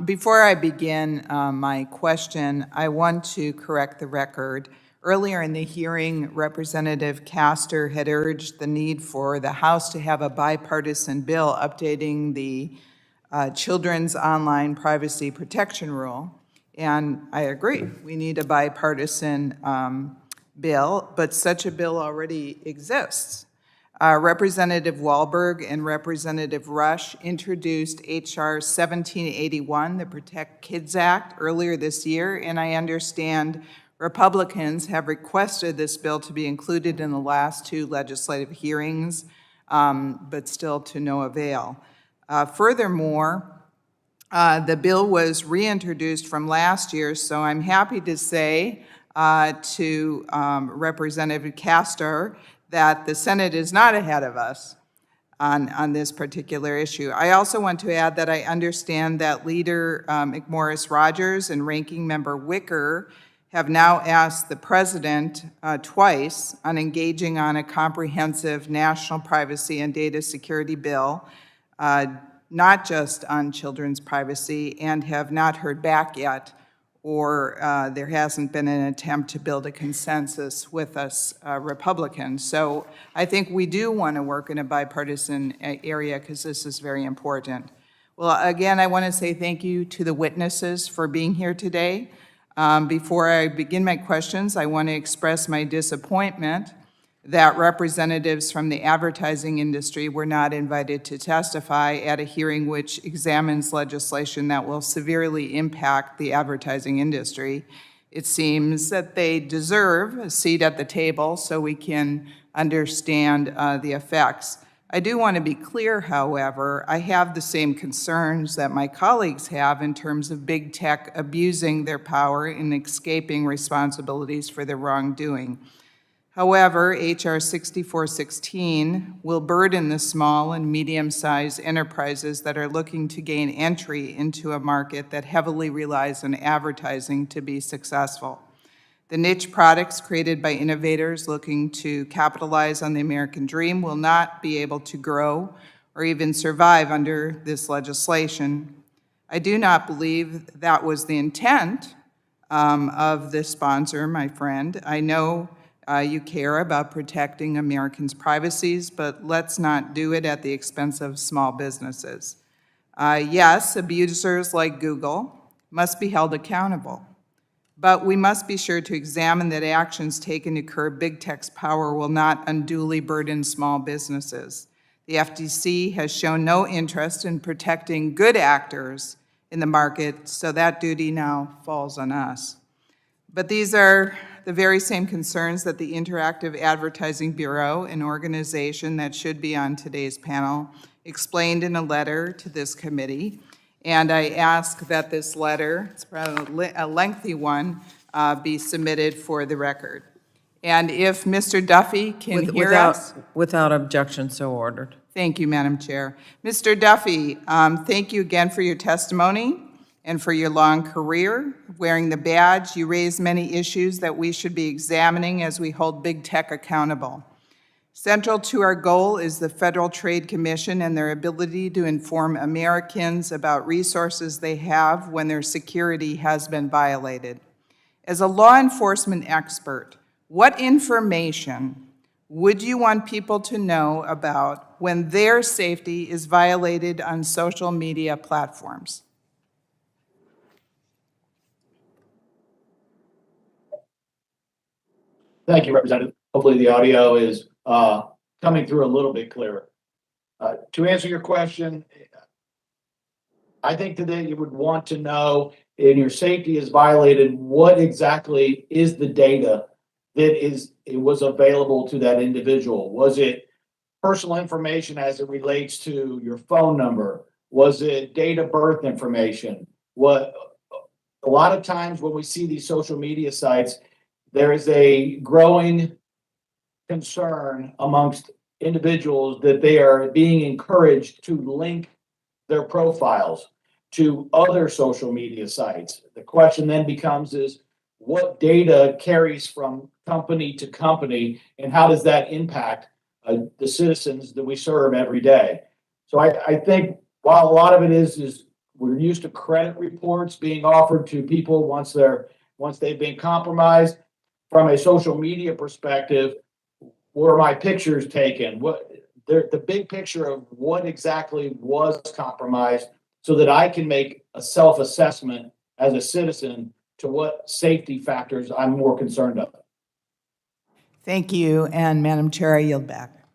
Before I begin my question, I want to correct the record. Earlier in the hearing, Representative Castor had urged the need for the House to have a bipartisan bill updating the Children's Online Privacy Protection Rule. And I agree, we need a bipartisan bill, but such a bill already exists. Representative Wahlberg and Representative Rush introduced H.R. 1781, the Protect Kids Act, earlier this year, and I understand Republicans have requested this bill to be included in the last two legislative hearings, but still to no avail. Furthermore, the bill was reintroduced from last year, so I'm happy to say to Representative Castor that the Senate is not ahead of us on this particular issue. I also want to add that I understand that Leader McMorris Rogers and Ranking Member Wicker have now asked the President twice on engaging on a comprehensive national privacy and data security bill, not just on children's privacy, and have not heard back yet, or there hasn't been an attempt to build a consensus with us Republicans. So I think we do want to work in a bipartisan area because this is very important. Well, again, I want to say thank you to the witnesses for being here today. Before I begin my questions, I want to express my disappointment that representatives from the advertising industry were not invited to testify at a hearing which examines legislation that will severely impact the advertising industry. It seems that they deserve a seat at the table so we can understand the effects. I do want to be clear, however, I have the same concerns that my colleagues have in terms of big tech abusing their power and escaping responsibilities for their wrongdoing. However, H.R. 6416 will burden the small and medium-sized enterprises that are looking to gain entry into a market that heavily relies on advertising to be successful. The niche products created by innovators looking to capitalize on the American dream will not be able to grow or even survive under this legislation. I do not believe that was the intent of the sponsor, my friend. I know you care about protecting Americans' privacies, but let's not do it at the expense of small businesses. Yes, abusers like Google must be held accountable, but we must be sure to examine that actions taken to curb big tech's power will not unduly burden small businesses. The FTC has shown no interest in protecting good actors in the market, so that duty now falls on us. But these are the very same concerns that the Interactive Advertising Bureau, an organization that should be on today's panel, explained in a letter to this committee. And I ask that this letter, it's probably a lengthy one, be submitted for the record. And if Mr. Duffy can hear us. Without objection, so ordered. Thank you, Madam Chair. Mr. Duffy, thank you again for your testimony and for your long career. Wearing the badge, you raise many issues that we should be examining as we hold big tech accountable. Central to our goal is the Federal Trade Commission and their ability to inform Americans about resources they have when their security has been violated. As a law enforcement expert, what information would you want people to know about when their safety is violated on social media platforms? Thank you, Representative. Hopefully the audio is coming through a little bit clearer. To answer your question, I think today you would want to know if your safety is violated, what exactly is the data that was available to that individual? Was it personal information as it relates to your phone number? Was it date of birth information? A lot of times when we see these social media sites, there is a growing concern amongst individuals that they are being encouraged to link their profiles to other social media sites. The question then becomes is what data carries from company to company and how does that impact the citizens that we serve every day? So I think while a lot of it is We're used to credit reports being offered to people once they've been compromised. From a social media perspective, were my pictures taken? The big picture of what exactly was compromised so that I can make a self-assessment as a citizen to what safety factors I'm more concerned of. Thank you, and Madam Chair, I yield back.